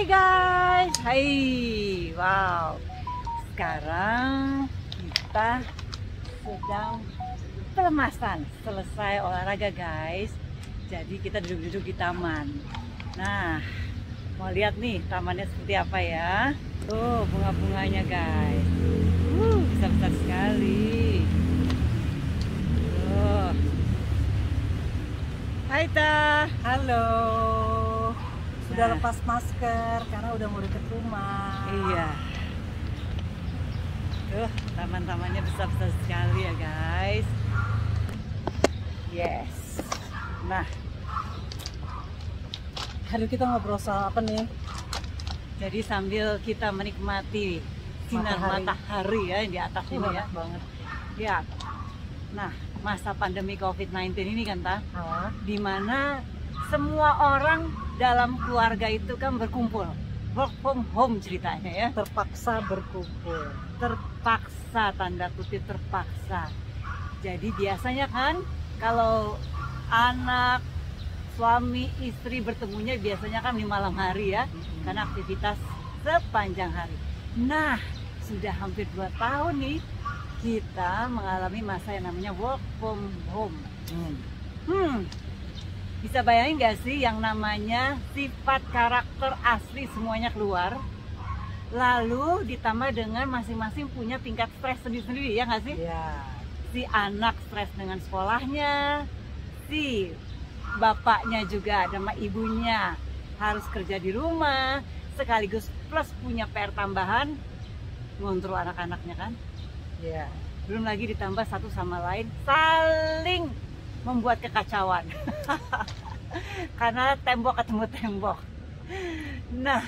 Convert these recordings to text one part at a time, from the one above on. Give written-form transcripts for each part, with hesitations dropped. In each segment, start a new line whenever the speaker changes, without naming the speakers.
Hai guys, hai, wow. Sekarang kita sedang pelemasan, selesai olahraga guys. Jadi kita duduk-duduk di taman. Nah, mau lihat nih tamannya seperti apa ya? Tuh bunga-bunganya guys. Besar-besar sekali. Tuh. Hai Ta.
Halo. Sudah
Nah.
lepas masker karena udah mau deket rumah.
Iya. Tuh, taman-tamannya besar-besar sekali ya guys. Yes. Nah,
Hari kita ngobrol soal apa nih?
jadi sambil kita menikmati sinar matahari ya di atas ini ya.
Enak banget.
Ya. Nah, masa pandemi COVID-19 ini kan Ta,
Ah,
dimana semua orang dalam keluarga itu kan berkumpul. Work from home ceritanya ya.
terpaksa berkumpul.
Terpaksa, tanda kutip terpaksa. Jadi biasanya kan kalau anak, suami, istri bertemunya biasanya kan di malam hari ya, karena aktivitas sepanjang hari. Nah, sudah hampir 2 tahun nih kita mengalami masa yang namanya work from home. Bisa bayangin gak sih yang namanya sifat karakter asli semuanya keluar, lalu ditambah dengan masing-masing punya tingkat stres sendiri-sendiri, ya nggak sih?
Ya.
Si anak stres dengan sekolahnya, si bapaknya juga sama ibunya harus kerja di rumah, sekaligus plus punya PR tambahan ngontrol anak-anaknya kan.
Ya.
Belum lagi ditambah satu sama lain saling membuat kekacauan karena tembok ketemu tembok. Nah,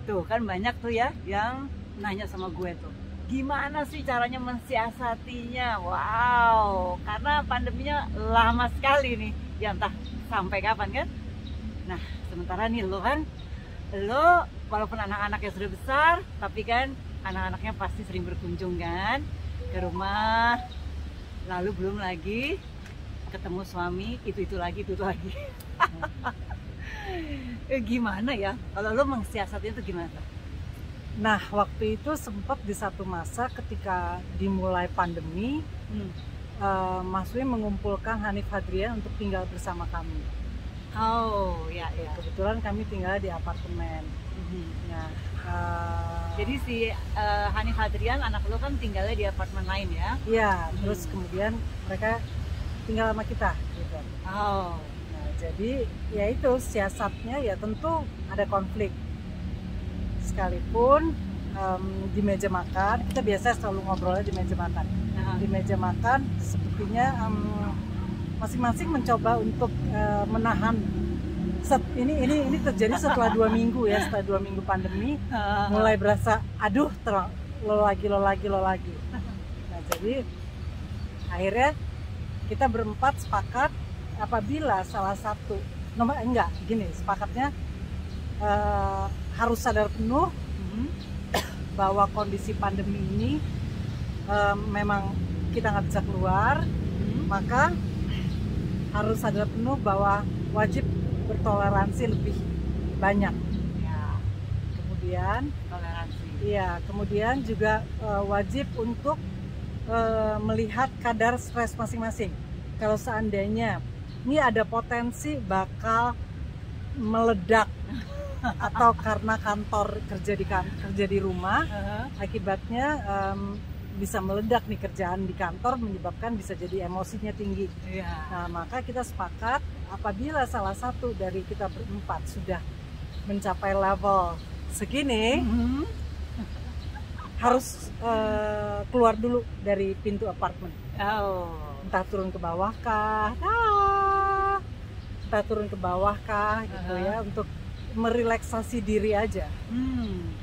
tuh kan banyak tuh ya yang nanya sama gue tuh, gimana sih caranya mensiasatinya? Wow, karena pandeminya lama sekali nih, ya entah sampai kapan kan. Nah, sementara nih lo walaupun anak-anaknya sudah besar, tapi kan anak-anaknya pasti sering berkunjung kan ke rumah, lalu belum lagi ketemu suami, itu lagi. Gimana ya kalau lo mensiasatinya itu gimana?
Nah, waktu itu sempat di satu masa ketika dimulai pandemi, Mas Wi mengumpulkan Hanif Hadrian untuk tinggal bersama kami.
Oh ya, ya.
Kebetulan kami tinggal di apartemen. Nah,
Jadi si Hanif Hadrian anak lo kan tinggalnya di apartemen lain ya?
iya, terus kemudian mereka tinggal sama kita gitu.
Oh.
Nah, jadi ya itu siasatnya ya tentu ada konflik. Sekalipun di meja makan, kita biasa selalu ngobrolnya di meja makan. Di meja makan sepertinya masing-masing mencoba untuk menahan. Ini terjadi setelah 2 minggu ya, setelah 2 minggu pandemi mulai berasa aduh lo lagi. Nah, jadi akhirnya kita berempat sepakat apabila salah satu sepakatnya harus sadar penuh bahwa kondisi pandemi ini memang kita nggak bisa keluar, maka harus sadar penuh bahwa wajib bertoleransi lebih banyak.
Ya.
Kemudian
Toleransi.
iya, kemudian juga wajib untuk melihat kadar stres masing-masing. Kalau seandainya ini ada potensi bakal meledak atau karena kantor kerja di rumah, akibatnya bisa meledak nih kerjaan di kantor, menyebabkan bisa jadi emosinya tinggi. Nah, maka kita sepakat apabila salah satu dari kita berempat sudah mencapai level segini, harus keluar dulu dari pintu apartemen. Entah turun ke bawah kah, gitu ya, untuk merelaksasi diri aja.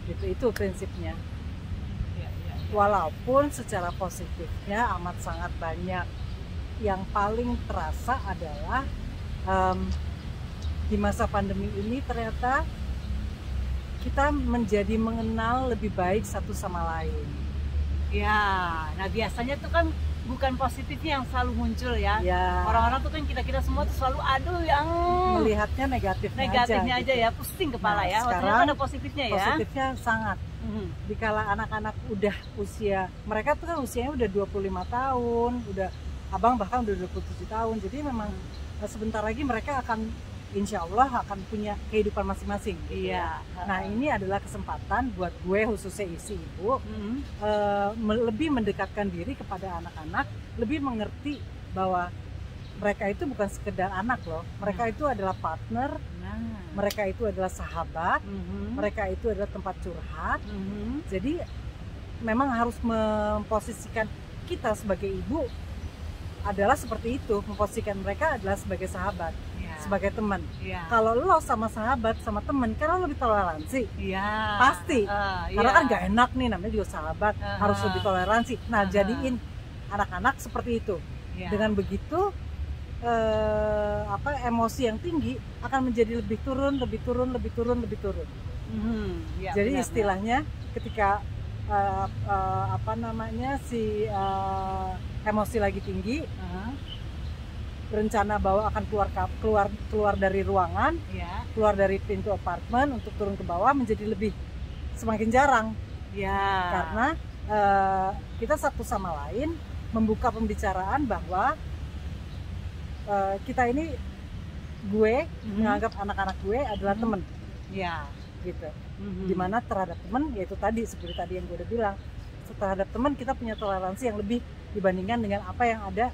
Gitu, itu prinsipnya. Walaupun secara positifnya amat sangat banyak. Yang paling terasa adalah di masa pandemi ini ternyata kita menjadi mengenal lebih baik satu sama lain.
Ya, nah biasanya tuh kan bukan positifnya yang selalu muncul ya.
Ya.
Orang-orang tuh kan kita semua tuh selalu aduh yang
Melihatnya negatifnya
aja
gitu.
ya, pusing kepala
Nah,
ya.
sekarang
Ternyata ada positifnya ya.
Positifnya sangat.
Mhm.
Dikala anak-anak udah usia, mereka tuh kan usianya udah 25 tahun, udah abang bahkan udah 27 tahun. Jadi memang sebentar lagi mereka akan insya Allah akan punya kehidupan masing-masing gitu
Iya.
ya. Nah ini adalah kesempatan buat gue khususnya isi ibu
Mhm.
lebih mendekatkan diri kepada anak-anak, lebih mengerti bahwa mereka itu bukan sekedar anak loh, mereka itu adalah partner,
Nah.
mereka itu adalah sahabat,
Mhm.
mereka itu adalah tempat curhat.
Mhm.
Jadi memang harus memposisikan kita sebagai ibu adalah seperti itu, memposisikan mereka adalah sebagai sahabat,
Iya.
sebagai teman.
Iya.
Kalau lo sama sahabat, sama teman, kan lo lebih toleransi.
Iya.
Pasti. Karena
iya.
kan gak enak nih, namanya juga sahabat, harus lebih toleransi. Nah,
Aha.
jadiin anak-anak seperti itu.
Iya.
Dengan begitu, emosi yang tinggi akan menjadi lebih turun.
Mhm. Iya,
Jadi
benar,
istilahnya ketika si emosi lagi tinggi,
benar. Aha.
rencana bahwa akan keluar dari ruangan,
Iya.
keluar dari pintu apartemen untuk turun ke bawah menjadi semakin jarang.
Iya.
Karena kita satu sama lain membuka pembicaraan bahwa kita ini, gue menganggap anak-anak gue adalah teman
Iya.
gitu.
Mhm.
Dimana terhadap teman, yaitu tadi seperti tadi yang gue udah bilang, terhadap teman kita punya toleransi yang lebih dibandingkan dengan apa yang ada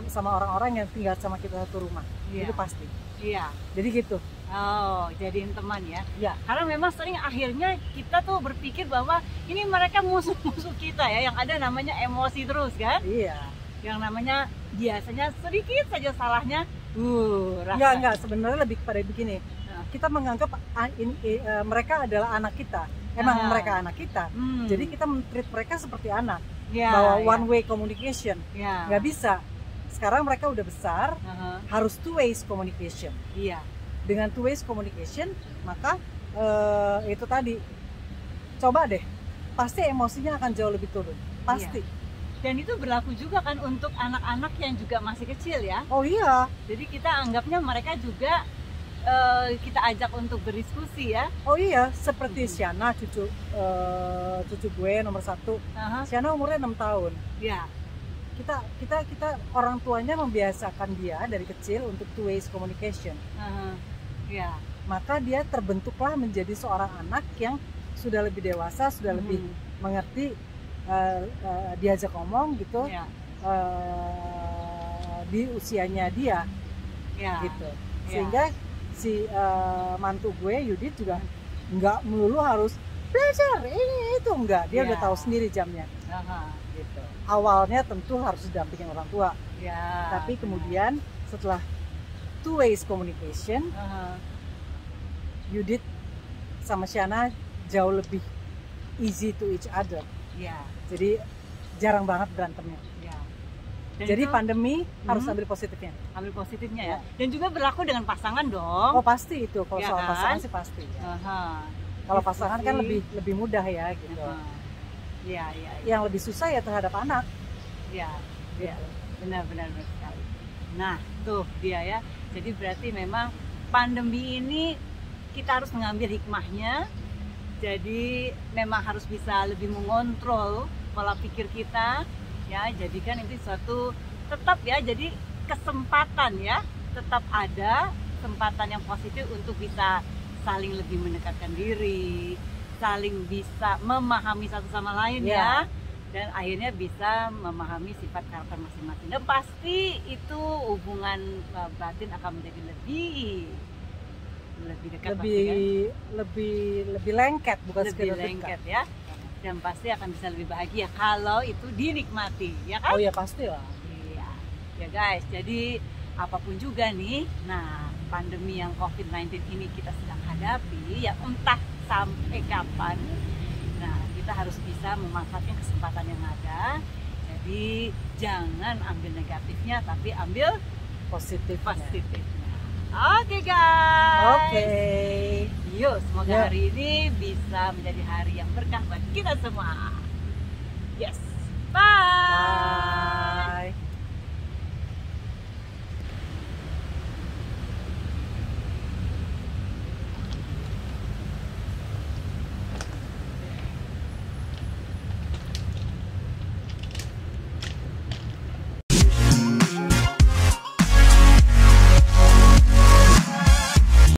sama orang-orang yang tinggal sama kita satu rumah.
Iya.
Itu pasti.
Iya.
Jadi gitu.
Oh, jadiin teman ya.
Ya.
Karena memang sering akhirnya kita tuh berpikir bahwa ini mereka musuh-musuh kita ya, yang ada namanya emosi terus kan?
Iya.
Yang namanya biasanya sedikit saja salahnya, rasa.
Enggak, sebenarnya lebih kepada begini.
Nah.
Kita menganggap mereka adalah anak kita. Emang
Ah.
mereka anak kita.
Hmm.
Jadi kita men-treat mereka seperti anak.
Ya,
Bahwa
ya.
one way communication.
Ya.
Nggak bisa. Sekarang mereka udah besar,
Aha.
harus two ways communication.
Iya.
Dengan two ways communication, maka itu tadi, coba deh, pasti emosinya akan jauh lebih turun. Pasti.
Dan itu berlaku juga kan untuk anak-anak yang juga masih kecil ya.
Oh iya.
Jadi kita anggapnya mereka juga kita ajak untuk berdiskusi ya.
Oh iya, seperti Siana, cucu gue nomor 1.
Aha.
Siana umurnya 6 tahun.
Ya.
Kita orang tuanya membiasakan dia dari kecil untuk two ways communication.
Aha. Ya.
Maka dia terbentuklah menjadi seorang anak yang sudah lebih dewasa, sudah lebih mengerti, diajak ngomong gitu,
Ya.
di usianya dia
Ya.
gitu.
Ya.
Sehingga si mantu gue Yudit juga nggak melulu harus belajar ini itu, enggak, dia
Ya.
udah tahu sendiri jamnya
Aha.
gitu. Awalnya tentu harus didampingin orang tua,
Ya.
tapi kemudian setelah two ways communication,
Aha.
Yudit sama Shana jauh lebih easy to each other.
Ya.
Jadi jarang banget berantemnya.
Ya. Dan
Jadi
itu
pandemi harus ambil positifnya.
ambil positifnya ya. Dan juga berlaku dengan pasangan dong.
Oh pasti itu, kalau
Ya
soal
kan?
pasangan sih pasti.
Aha.
Kalau pasangan kan
Diskusi.
lebih mudah ya gitu.
Aha. Ya, ya, ya.
Yang lebih susah ya terhadap anak.
Ya.
Gitu.
Benar sekali. Nah, tuh dia ya. Jadi berarti memang pandemi ini kita harus mengambil hikmahnya. Jadi memang harus bisa lebih mengontrol pola pikir kita, ya. Jadikan itu suatu tetap ya. Jadi kesempatan ya, tetap ada kesempatan yang positif untuk bisa saling lebih mendekatkan diri, saling bisa memahami satu sama lain ya. Dan akhirnya bisa memahami sifat karakter masing-masing. Dan pasti itu hubungan batin akan menjadi lebih dekat,
lebih lengket, bukan
lebih
sekedar
lengket
dekat.
ya. Dan pasti akan bisa lebih bahagia kalau itu dinikmati, ya kan?
Oh ya pastilah.
Iya. Ya guys, jadi apapun juga nih, nah pandemi yang COVID-19 ini kita sedang hadapi, ya entah sampai kapan. Nah, kita harus bisa memanfaatkan kesempatan yang ada. Jadi jangan ambil negatifnya, tapi ambil
Positifnya.
positifnya. Oke guys.
Oke.
Yuk, semoga
Ya.
hari ini bisa menjadi hari yang berkah buat kita semua. Yes. Bye.